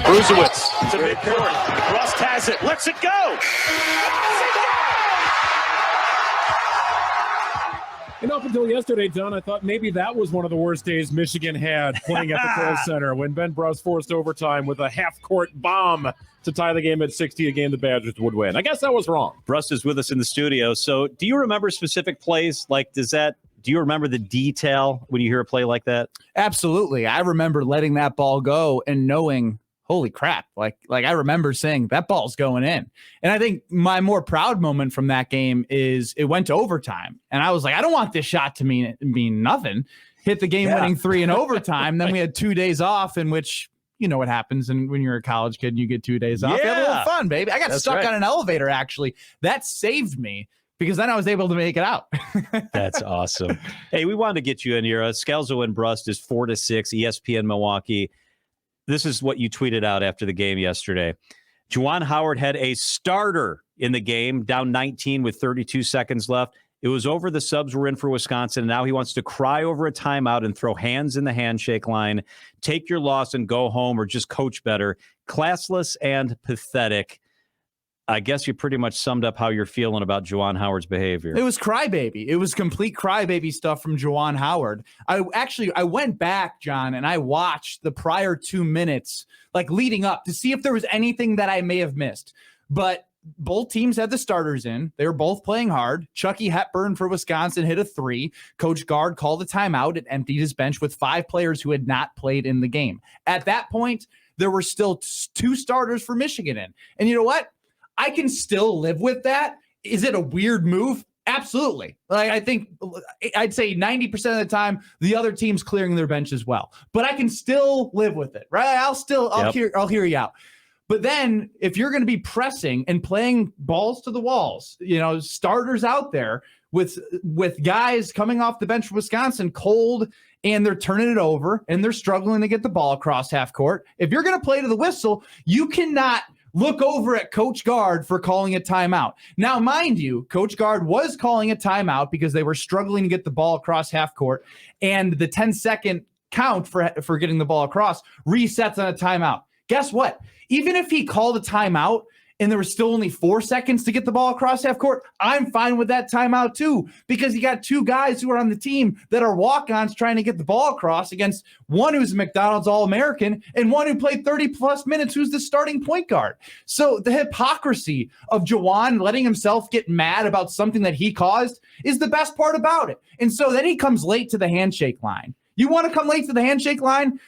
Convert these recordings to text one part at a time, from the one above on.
Brusewitz to midcourt. Brust has it. Lets it go. And up until yesterday, John, I thought maybe that was one of the worst days Michigan had playing at the Kohl Center when Ben Brust forced overtime with a half-court bomb to tie the game at 60, a game the Badgers would win. I guess I was wrong. Brust is with us in the studio. So do you remember specific plays? Like, do you remember the detail when you hear a play like that? Absolutely. I remember letting that ball go and knowing, holy crap. Like I remember saying that ball's going in. And I think my more proud moment from that game is it went to overtime. And I was like, I don't want this shot to mean nothing. Hit the game-winning three in overtime. Then we had 2 days off in which, you know what happens. And when you're a college kid and you get 2 days off, you have a little fun, baby. I got stuck on an elevator, actually. That saved me because then I was able to make it out. That's awesome. Hey, we wanted to get you in here. Scalzo and Brust is 4-6, ESPN Milwaukee. This is what you tweeted out after the game yesterday. Juwan Howard had a starter in the game, down 19 with 32 seconds left. It was over. The subs were in for Wisconsin. And now he wants to cry over a timeout and throw hands in the handshake line. Take your loss and go home or just coach better. Classless and pathetic. I guess you pretty much summed up how you're feeling about Juwan Howard's behavior. It was crybaby. It was complete crybaby stuff from Juwan Howard. I went back, John, and I watched the prior 2 minutes, like leading up, to see if there was anything that I may have missed. But both teams had the starters in. They were both playing hard. Chucky Hepburn for Wisconsin hit a three. Coach Gard called a timeout and emptied his bench with 5 players who had not played in the game. At that point, there were still 2 starters for Michigan in. And you know what? I can still live with that. Is it a weird move? Absolutely. Like, I think I'd say 90% of the time the other team's clearing their bench as well. But I can still live with it, right? I'll hear you out. But then if you're going to be pressing and playing balls to the walls, you know, starters out there with guys coming off the bench for Wisconsin cold and they're turning it over and they're struggling to get the ball across half court. If you're going to play to the whistle, you cannot look over at Coach Gard for calling a timeout. Now, mind you, Coach Gard was calling a timeout because they were struggling to get the ball across half court, and the 10-second count for getting the ball across resets on a timeout. Guess what? Even if he called a timeout and there was still only 4 seconds to get the ball across half court, I'm fine with that timeout too, because you got 2 guys who are on the team that are walk-ons trying to get the ball across against one who's a McDonald's All-American and one who played 30-plus minutes who's the starting point guard. So the hypocrisy of Juwan letting himself get mad about something that he caused is the best part about it. And so then he comes late to the handshake line. You want to come late to the handshake line?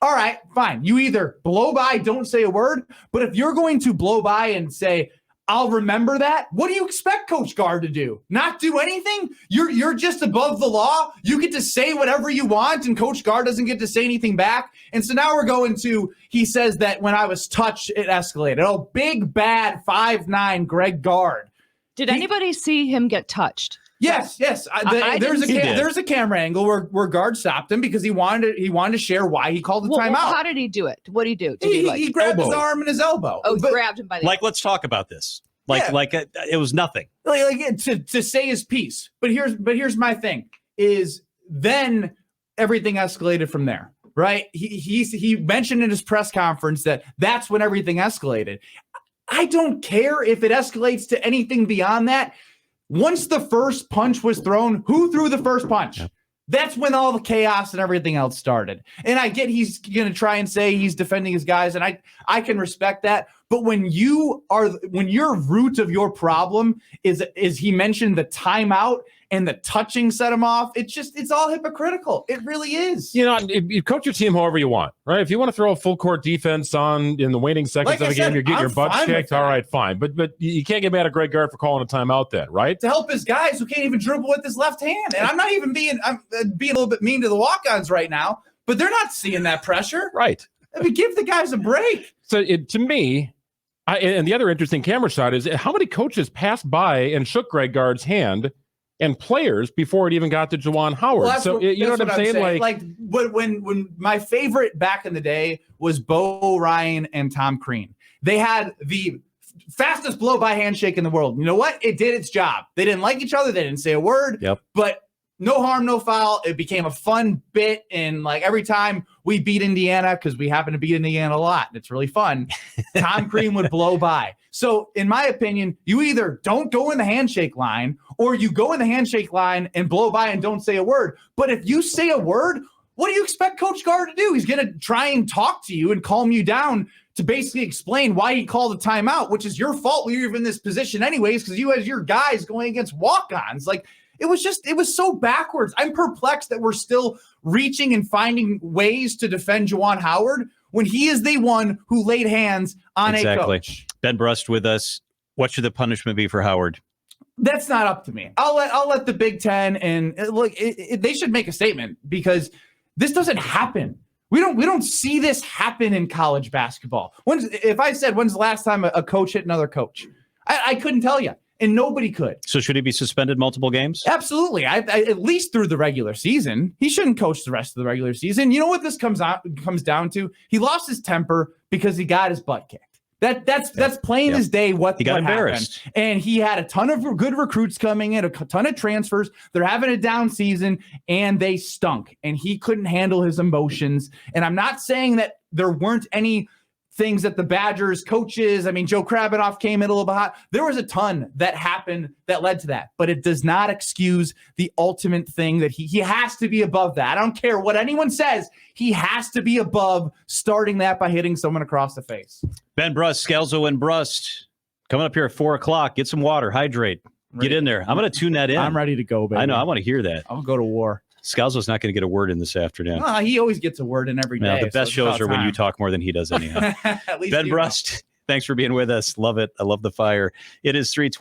All right, fine. You either blow by, don't say a word, but if you're going to blow by and say, I'll remember that, what do you expect Coach Gard to do? Not do anything? You're just above the law. You get to say whatever you want, and Coach Gard doesn't get to say anything back. And so now we're going to, he says that when I was touched, it escalated. Oh, big, bad 5'9" Greg Gard. Did anybody see him get touched? Yes. There's a camera angle where Gard stopped him because he wanted to share why he called the timeout. Well, how did he do it? What did he do? He grabbed his arm and his elbow. Oh, grabbed him by the let's talk about this. It was nothing. To say his piece. But here's my thing is then everything escalated from there, right? He mentioned in his press conference that that's when everything escalated. I don't care if it escalates to anything beyond that. Once the first punch was thrown, who threw the first punch? Yep. That's when all the chaos and everything else started. And I get he's going to try and say he's defending his guys, and I can respect that. But when your root of your problem is he mentioned the timeout and the touching set him off, it's all hypocritical. It really is. You know, you coach your team however you want, right? If you want to throw a full court defense on in the waning seconds of the game, you're getting your butt kicked. All right, fine. But you can't get mad at Greg Gard for calling a timeout then, right? To help his guys who can't even dribble with his left hand. And I'm being a little bit mean to the walk-ons right now, but they're not seeing that pressure. Right. I mean, give the guys a break. So to me, and the other interesting camera shot is how many coaches passed by and shook Greg Gard's hand and players before it even got to Juwan Howard. Well, so you know what I'm saying? Like when my favorite back in the day was Bo Ryan and Tom Crean. They had the fastest blow-by handshake in the world. You know what? It did its job. They didn't like each other. They didn't say a word. Yep. But no harm, no foul. It became a fun bit. And like every time we beat Indiana, because we happen to beat Indiana a lot, and it's really fun, Tom Crean would blow by. So in my opinion, you either don't go in the handshake line or you go in the handshake line and blow by and don't say a word. But if you say a word, what do you expect Coach Carr to do? He's going to try and talk to you and calm you down to basically explain why he called a timeout, which is your fault when you're even in this position anyways, because you had your guys going against walk-ons. Like, it was so backwards. I'm perplexed that we're still reaching and finding ways to defend Juwan Howard when he is the one who laid hands on a coach. Ben Brust with us. What should the punishment be for Howard? That's not up to me. I'll let the Big Ten and look. They should make a statement, because this doesn't happen. We don't see this happen in college basketball. If I said when's the last time a coach hit another coach, I couldn't tell you, and nobody could. So should he be suspended multiple games? Absolutely. At least through the regular season. He shouldn't coach the rest of the regular season. You know what this comes down to? He lost his temper because he got his butt kicked. That's plain as day what he got embarrassed. Happened. And he had a ton of good recruits coming in, a ton of transfers. They're having a down season, and they stunk. And he couldn't handle his emotions. And I'm not saying that there weren't any things that the Badgers coaches, I mean, Joe Krabinoff came in a little bit hot. There was a ton that happened that led to that, but it does not excuse the ultimate thing that he has to be above that. I don't care what anyone says. He has to be above starting that by hitting someone across the face. Ben Brust, Scalzo and Brust, coming up here at 4:00. Get some water, hydrate, get in there. I'm going to tune that in. I'm ready to go, baby. I know. I want to hear that. I'll go to war. Scalzo's not going to get a word in this afternoon. He always gets a word in every day. The best shows are when you talk more than he does anyhow. Ben Brust, thanks for being with us. Love it. I love the fire. It is 3:20.